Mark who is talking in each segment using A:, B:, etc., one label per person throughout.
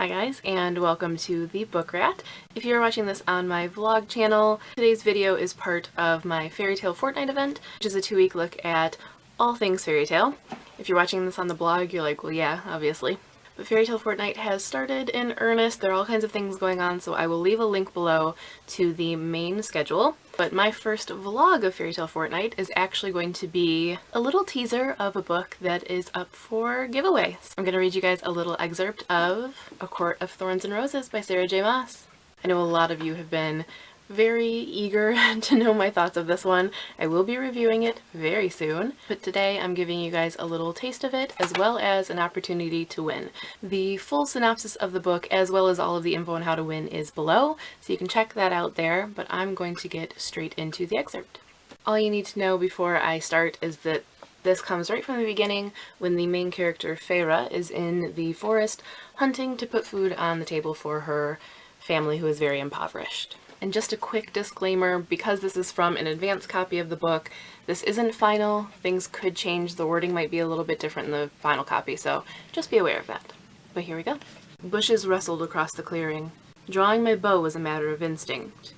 A: Hi guys, and welcome to the Book Rat. If you're watching this on my vlog channel, today's video is part of my Fairy Tale Fortnight event, which is a 2-week look at all things fairy tale. If you're watching this on the blog, you're like, well yeah, obviously. But Fairy Tale Fortnight has started in earnest. There are all kinds of things going on, so I will leave a link below to the main schedule. But my first vlog of Fairy Tale Fortnight is actually going to be a little teaser of a book that is up for giveaways. I'm going to read you guys a little excerpt of A Court of Thorns and Roses by Sarah J. Maas. I know a lot of you have been very eager to know my thoughts of this one. I will be reviewing it very soon, but today I'm giving you guys a little taste of it as well as an opportunity to win. The full synopsis of the book as well as all of the info on how to win is below, so you can check that out there, but I'm going to get straight into the excerpt. All you need to know before I start is that this comes right from the beginning when the main character Feyre is in the forest hunting to put food on the table for her family who is very impoverished. And just a quick disclaimer, because this is from an advanced copy of the book, this isn't final. Things could change. The wording might be a little bit different in the final copy, so just be aware of that. But here we go. Bushes rustled across the clearing. Drawing my bow was a matter of instinct.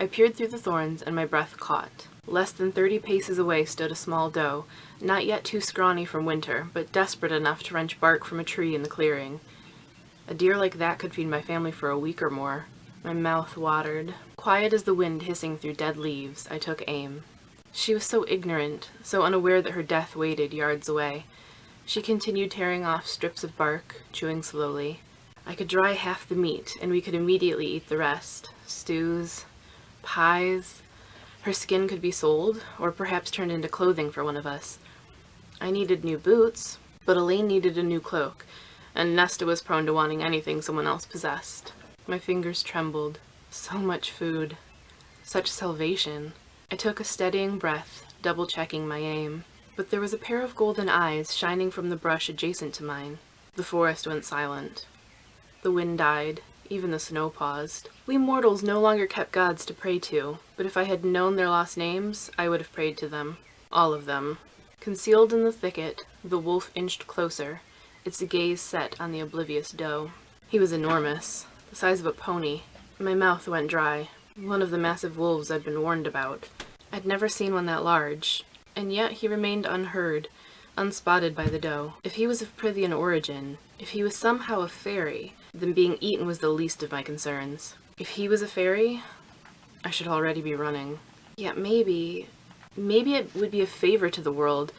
A: I peered through the thorns and my breath caught. Less than 30 paces away stood a small doe, not yet too scrawny from winter, but desperate enough to wrench bark from a tree in the clearing. A deer like that could feed my family for a week or more. My mouth watered. Quiet as the wind hissing through dead leaves, I took aim. She was so ignorant, so unaware that her death waited yards away. She continued tearing off strips of bark, chewing slowly. I could dry half the meat, and we could immediately eat the rest. Stews, pies. Her skin could be sold, or perhaps turned into clothing for one of us. I needed new boots, but Elaine needed a new cloak, and Nesta was prone to wanting anything someone else possessed. My fingers trembled. So much food. Such salvation. I took a steadying breath, double-checking my aim. But there was a pair of golden eyes shining from the brush adjacent to mine. The forest went silent. The wind died. Even the snow paused. We mortals no longer kept gods to pray to, but if I had known their lost names, I would have prayed to them. All of them. Concealed in the thicket, the wolf inched closer, its gaze set on the oblivious doe. He was enormous. The size of a pony. My mouth went dry. One of the massive wolves I'd been warned about. I'd never seen one that large, and yet he remained unheard, unspotted by the doe. If he was of Prythian origin, if he was somehow a fairy, then being eaten was the least of my concerns. If he was a fairy, I should already be running. Yet maybe it would be a favor to the world,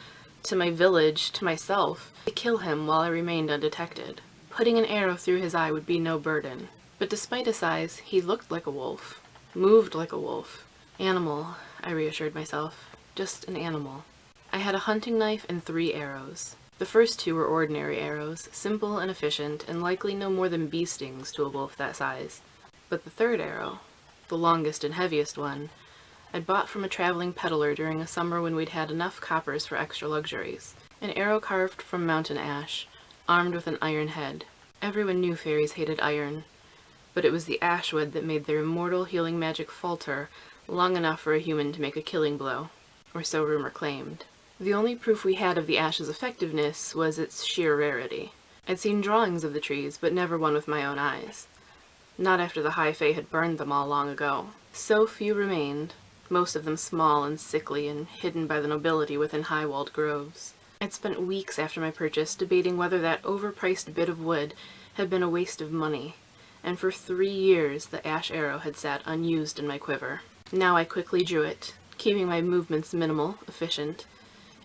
A: to my village, to myself, to kill him while I remained undetected. Putting an arrow through his eye would be no burden. But despite his size, he looked like a wolf. Moved like a wolf. Animal, I reassured myself. Just an animal. I had a hunting knife and 3 arrows. The first 2 were ordinary arrows, simple and efficient, and likely no more than bee stings to a wolf that size. But the 3rd arrow, the longest and heaviest one, I'd bought from a traveling peddler during a summer when we'd had enough coppers for extra luxuries. An arrow carved from mountain ash, armed with an iron head. Everyone knew fairies hated iron, but it was the ash wood that made their immortal healing magic falter long enough for a human to make a killing blow, or so rumor claimed. The only proof we had of the ash's effectiveness was its sheer rarity. I'd seen drawings of the trees, but never one with my own eyes. Not after the High Fae had burned them all long ago. So few remained, most of them small and sickly and hidden by the nobility within high-walled groves. I'd spent weeks after my purchase debating whether that overpriced bit of wood had been a waste of money, and for 3 years the ash arrow had sat unused in my quiver. Now I quickly drew it, keeping my movements minimal, efficient,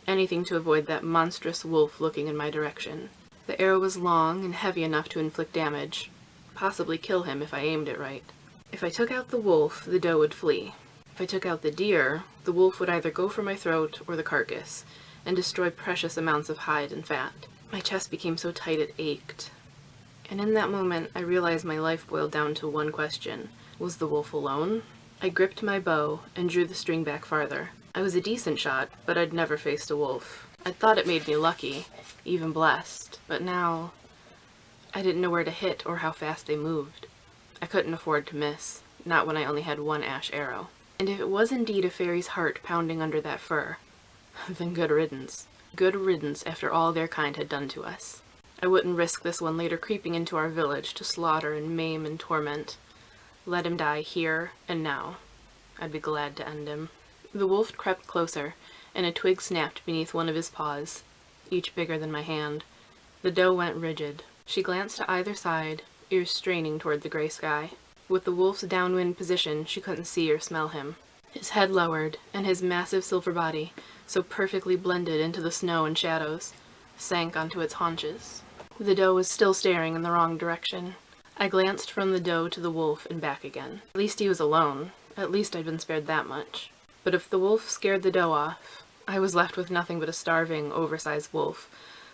A: anything to avoid that monstrous wolf looking in my direction. The arrow was long and heavy enough to inflict damage, possibly kill him if I aimed it right. If I took out the wolf, the doe would flee. If I took out the deer, the wolf would either go for my throat or the carcass, and destroy precious amounts of hide and fat. My chest became so tight it ached. And in that moment, I realized my life boiled down to one question. Was the wolf alone? I gripped my bow and drew the string back farther. I was a decent shot, but I'd never faced a wolf. I'd thought it made me lucky, even blessed, but now I didn't know where to hit or how fast they moved. I couldn't afford to miss, not when I only had 1 ash arrow. And if it was indeed a fairy's heart pounding under that fur, then good riddance. Good riddance after all their kind had done to us. I wouldn't risk this one later creeping into our village to slaughter and maim and torment. Let him die here and now. I'd be glad to end him. The wolf crept closer, and a twig snapped beneath one of his paws, each bigger than my hand. The doe went rigid. She glanced to either side, ears straining toward the gray sky. With the wolf's downwind position, she couldn't see or smell him. His head lowered, and his massive silver body, so perfectly blended into the snow and shadows, sank onto its haunches. The doe was still staring in the wrong direction. I glanced from the doe to the wolf and back again. At least he was alone. At least I'd been spared that much. But if the wolf scared the doe off, I was left with nothing but a starving, oversized wolf,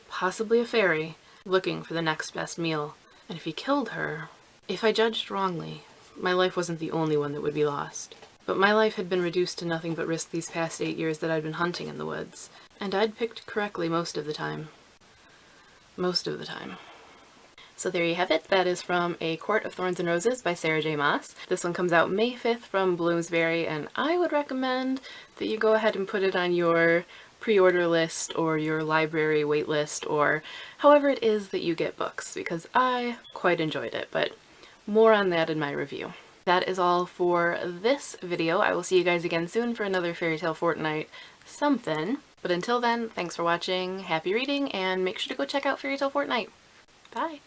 A: possibly a fairy, looking for the next best meal. And if he killed her... If I judged wrongly, my life wasn't the only one that would be lost. But my life had been reduced to nothing but risk these past 8 years that I'd been hunting in the woods. And I'd picked correctly most of the time. Most of the time. So there you have it. That is from A Court of Thorns and Roses by Sarah J. Maas. This one comes out May 5th from Bloomsbury, and I would recommend that you go ahead and put it on your pre-order list or your library wait list or however it is that you get books, because I quite enjoyed it, but more on that in my review. That is all for this video. I will see you guys again soon for another Fairy Tale Fortnight something. But until then, thanks for watching, happy reading, and make sure to go check out Fairy Tale Fortnight. Bye!